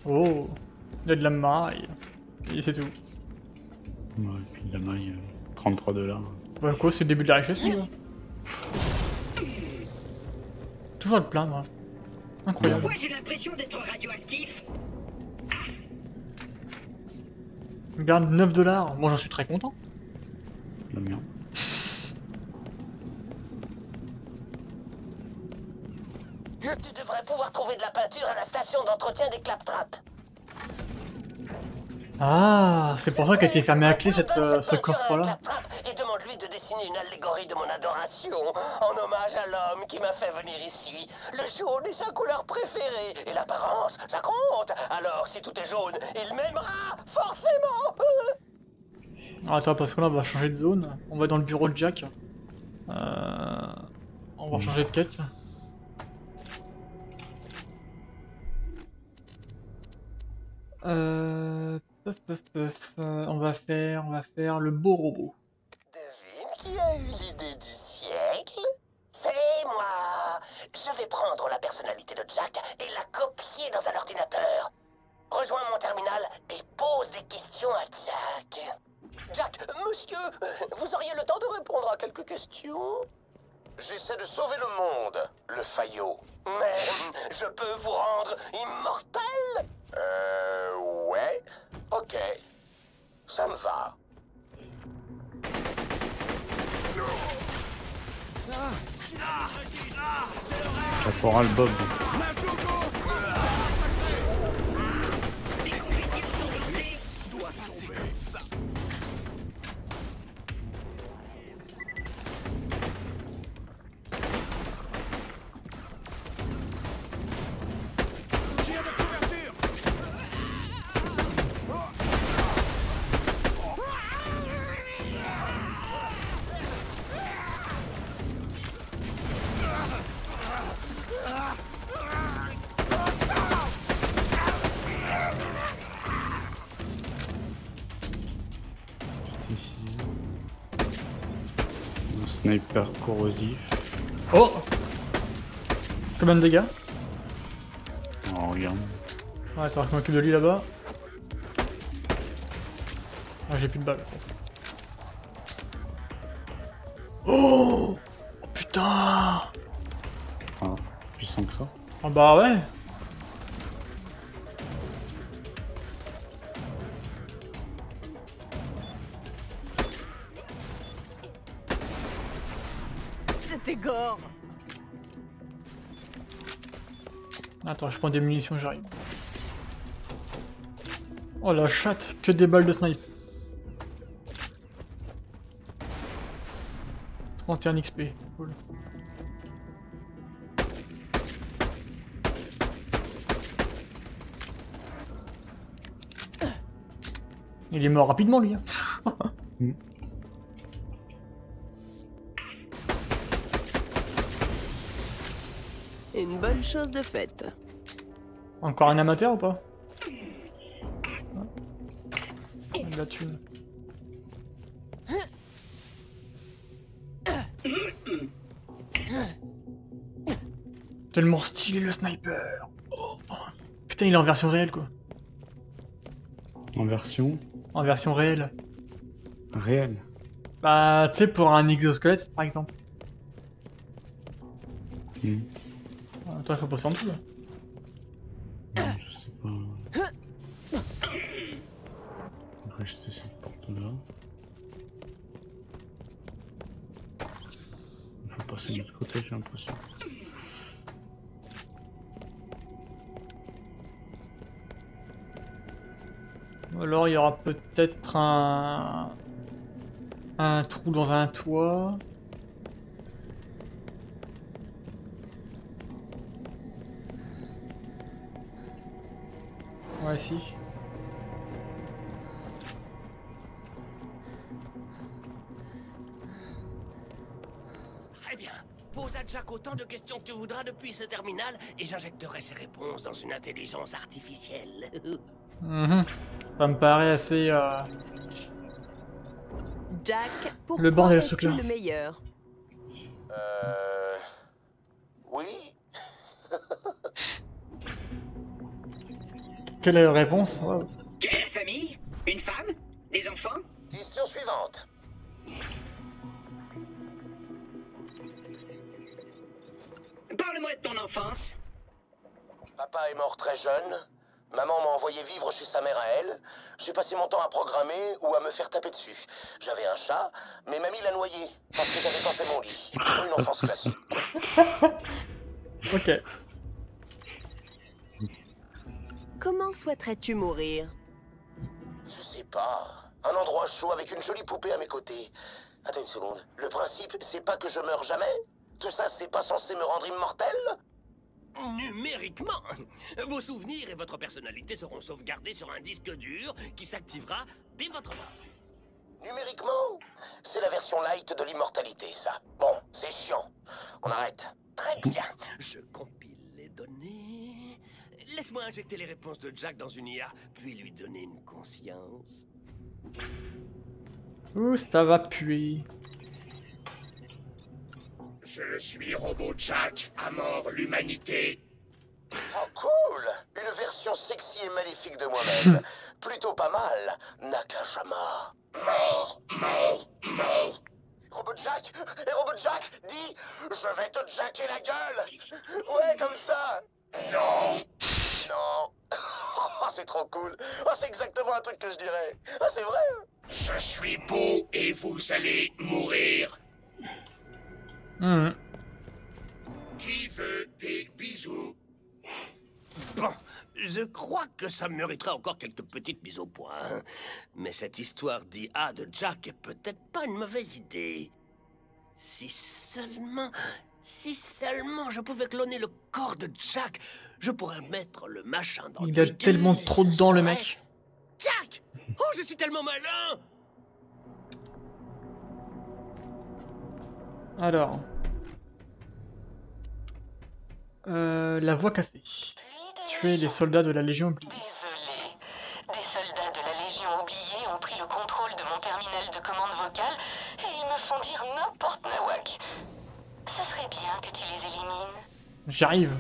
Oh, il y a de la maille. Et c'est tout. Ouais, puis de la maille, 33 $. Bah quoi, c'est le début de la richesse, tu vois. Toujours à te plaindre. Incroyable. Pourquoi j'ai l'impression d'être radioactif? Garde 9 $. Moi j'en suis très content. Le mien. Tu devrais pouvoir trouver de la peinture à la station d'entretien des claptraps. Ah, c'est pour ça qu'elle était fermée à clé ce coffre-là. Et demande-lui de dessiner une allégorie de mon adoration, en hommage à l'homme qui m'a fait venir ici. Le jaune est sa couleur préférée, et l'apparence, ça compte. Alors, si tout est jaune, il m'aimera, forcément. Ah, attends, parce que là on va changer de zone. On va dans le bureau de Jack. On va changer de quête. On va faire le beau robot. Devine qui a eu l'idée du siècle? C'est moi. Je vais prendre la personnalité de Jack et la copier dans un ordinateur. Rejoins mon terminal et pose des questions à Jack. Jack, monsieur, vous auriez le temps de répondre à quelques questions? J'essaie de sauver le monde, le faillot. Mais je peux vous rendre immortel? Ouais. Ok. Ça me va. Caporal Bob. Ici. Un sniper corrosif. Oh! Combien de dégâts? Oh, regarde. Ouais, attends, je m'occupe de lui là-bas. Ah, j'ai plus de balles. Oh! Oh putain! Ah, puissant que ça. Ah bah ouais! C'était gore. Attends, je prends des munitions, j'arrive. Oh la chatte, que des balles de snipe. 31 XP, cool. Il est mort rapidement lui. Hein. Une bonne chose de faite. Encore un amateur ou pas? De la thune. Tellement stylé le sniper. Oh. Putain, il est en version réelle quoi. En version En version réelle. réelle. Bah, tu sais, pour un exosquelette par exemple. Toi, il faut passer en dessous là. Non, je sais pas. On va rester cette porte-là. Il faut passer de l'autre côté, j'ai l'impression. Ou alors il y aura peut-être un trou dans un toit. Ouais, si. Très bien. Pose à Jack autant de questions que tu voudras depuis ce terminal et j'injecterai ses réponses dans une intelligence artificielle. Ça me paraît assez... Jack, Le pourquoi bordel, ce es-tu truc-là. le meilleur? Oui. Quelle est la réponse? Wow. Tu as la famille? Une femme? Des enfants? Question suivante. Parle-moi de ton enfance. Papa est mort très jeune. Maman m'a envoyé vivre chez sa mère à elle. J'ai passé mon temps à programmer ou à me faire taper dessus. J'avais un chat, mais mamie l'a noyé parce que j'avais pas fait mon lit. Une enfance classique. Ok. Comment souhaiterais-tu mourir? Je sais pas. Un endroit chaud avec une jolie poupée à mes côtés. Attends une seconde. Le principe, c'est pas que je meure jamais? Tout ça, c'est pas censé me rendre immortel? Numériquement, vos souvenirs et votre personnalité seront sauvegardés sur un disque dur qui s'activera dès votre mort. Numériquement? C'est la version light de l'immortalité, ça. Bon, c'est chiant. On arrête. Très bien. Je compile les données. Laisse-moi injecter les réponses de Jack dans une IA, puis lui donner une conscience. Ouh, ça va puer. Je suis Robot Jack, à mort l'humanité. Oh, cool! Une version sexy et maléfique de moi-même. Plutôt pas mal. Nakajama. Mort, mort, mort. Robot Jack! Et Robot Jack, dis, je vais te jacker la gueule! Ouais, comme ça! Non. Non! Oh, c'est trop cool! Oh, c'est exactement un truc que je dirais! Ah, c'est vrai! Je suis beau et vous allez mourir. Qui veut des bisous? Bon, je crois que ça mériterait encore quelques petites mises au point. Hein. Mais cette histoire d'IA de Jack est peut-être pas une mauvaise idée. Si seulement je pouvais cloner le corps de Jack, je pourrais mettre le machin dans le Il a bidule tellement et trop ce dedans, le serait- mec. Jack! Oh, je suis tellement malin! Alors. La voix cassée. Tuer les soldats de la Légion oubliée. Désolé. Des soldats de la Légion oubliée ont pris le contrôle de mon terminal de commande vocale et ils me font dire n'importe nawak. Ce serait bien que tu les élimines. J'arrive.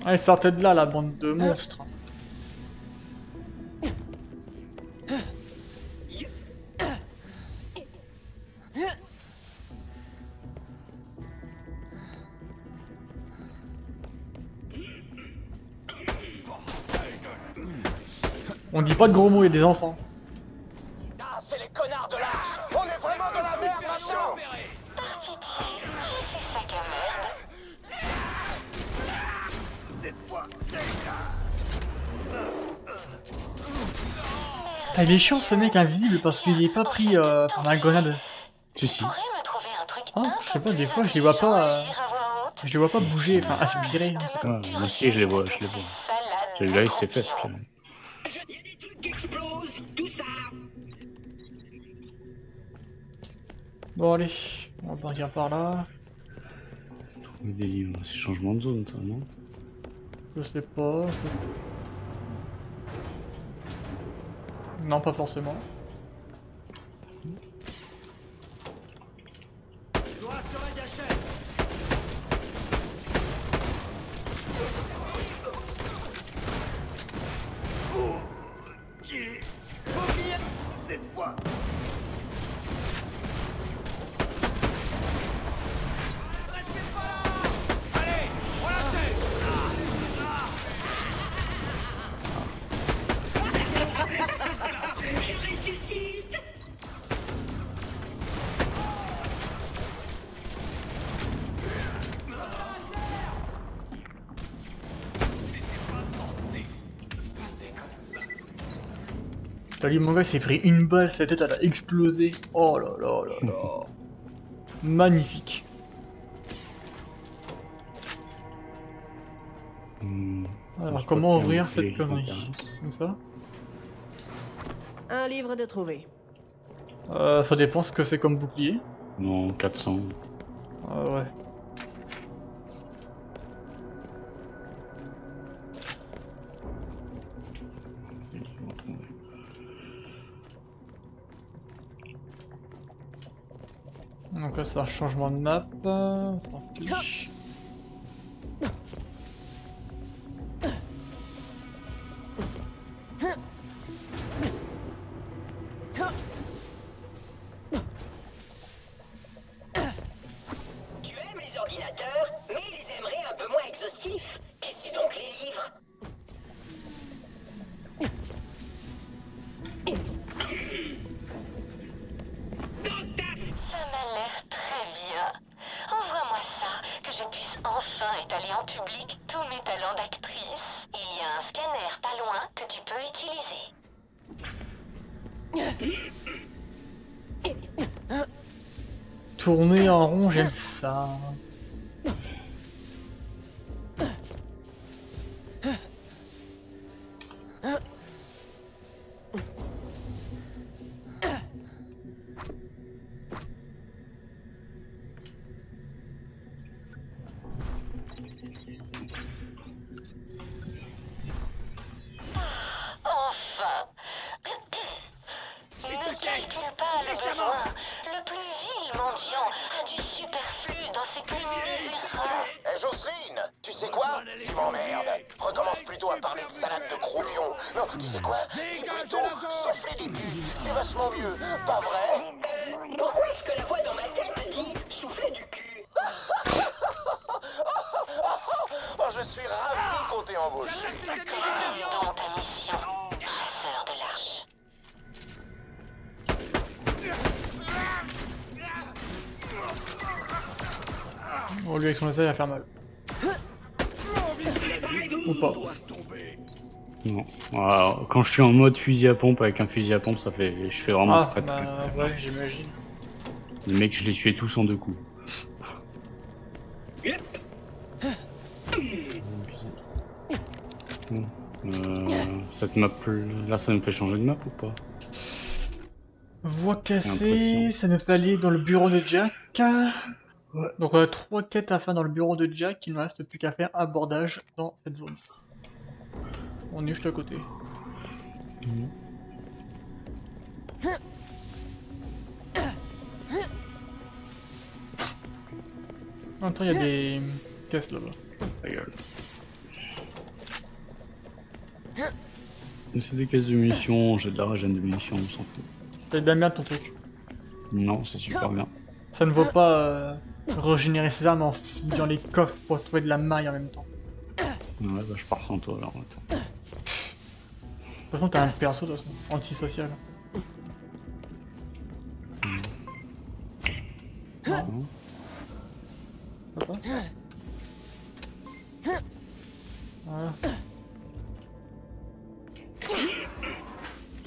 Allez, sortez de là, la bande de monstres. On dit pas de gros mots, il y a des enfants. Ah, c'est les connards de l'arche! On est vraiment dans la merde maintenant! Par pitié, tu sais sac à merde. Ah, il est chiant ce mec invisible parce qu'il est pas pris par la grenade. Si, si. Tu pourrais me trouver un truc Ah, un je sais peu pas, des plus fois je les vois pas. intelligent à lire à voix haute. Je les vois pas bouger, enfin aspirer. Ah, moi aussi, je les vois, je les vois. Celui-là, il s'est fait aspirer. Il y a des trucs qui explosent, tout ça. Bon allez, on va partir par là. Trouver des livres, c'est changement de zone, ça, non? Je sais pas. Non, pas forcément. Cette fois! Je ressuscite. T'as vu, mon gars, il s'est pris une balle, sa tête elle a explosé. Oh là là là là. Magnifique. Alors, Je comment crois ouvrir que cette les connerie? Comme ça? Un livre de trouver. Ça dépend ce que c'est comme bouclier. Non, 400. Ouais. Les livres, Donc là, c'est un changement de map. On s'en fiche. Tu aimes les ordinateurs, mais les aimerais un peu moins exhaustifs. Et c'est donc les livres. Ça m'a l'air très bien. Envoie-moi ça, que je puisse enfin étaler en public tous mes talents d'actrice. Il y a un scanner pas loin que tu peux utiliser. Tourner en rond, j'aime ça. Enfin. Ne calcule pas le besoin. Le plus vil mendiant a du superflu dans ses plus misérables. Hé Jocelyne, tu sais quoi? Tu m'emmerdes. Recommence plutôt à parler de salade de croupion. Non, tu sais quoi? Dis plutôt souffler des culs. C'est vachement mieux, pas vrai? Pourquoi est-ce que la voix dans ma tête dit souffler du cul? Oh, je suis ravi qu'on t'embauche. Termine donc ta mission, chasseur de l'arche. Oh, lui avec son laser, il va faire mal. Ou pas. Non. Alors, quand je suis en mode fusil à pompe avec un fusil à pompe, ça fait, je fais vraiment très très. Ouais, j'imagine. Les mecs, je les tuais tous en 2 coups. Cette map là, ça me fait changer de map ou pas? Voie cassée, ça nous fait aller dans le bureau de Jack. Donc on a 3 quêtes à faire dans le bureau de Jack, il ne reste plus qu'à faire abordage dans cette zone. On est juste à côté. Attends, il y a des caisses là-bas. Ta gueule. C'est des caisses de munitions, j'ai de la régène de munitions, on s'en fout. T'as de la merde ton truc. Non, c'est super bien. Ça ne vaut pas régénérer ses armes en fouillant les coffres pour trouver de la maille en même temps. Ouais, bah je pars sans toi alors, attends. De toute façon, t'as un perso de toute façon, antisocial. Non. Ça va ? Voilà.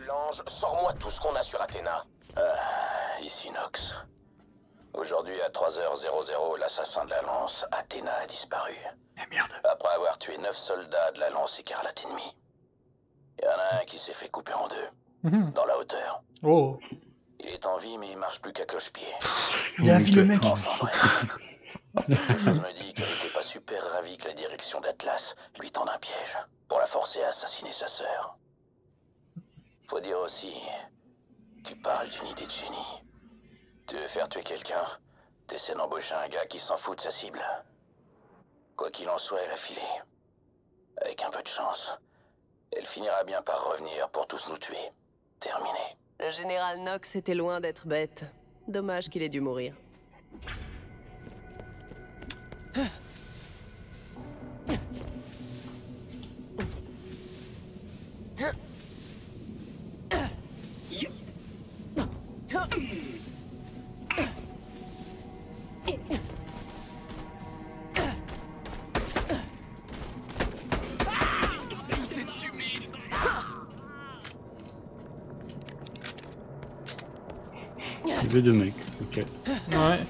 L'ange, sors-moi tout ce qu'on a sur Athéna. Ici Nox. Aujourd'hui à 3h00, l'assassin de la lance, Athéna, a disparu. Ah merde. Après avoir tué 9 soldats de la lance écarlate ennemie. Il y en a un qui s'est fait couper en 2, dans la hauteur. Oh. Il est en vie, mais il marche plus qu'à cloche-pied. Il a vu le mec. Enfin bref. Quelque chose me dit qu'elle était pas super ravie que la direction d'Atlas lui tende un piège pour la forcer à assassiner sa sœur. Faut dire aussi, tu parles d'une idée de génie. Tu veux faire tuer quelqu'un, t'essaies d'embaucher un gars qui s'en fout de sa cible. Quoi qu'il en soit, elle a filé. Avec un peu de chance, elle finira bien par revenir pour tous nous tuer. Terminé. Le général Nox était loin d'être bête. Dommage qu'il ait dû mourir. Il y avait 2 mecs, ok. Ouais.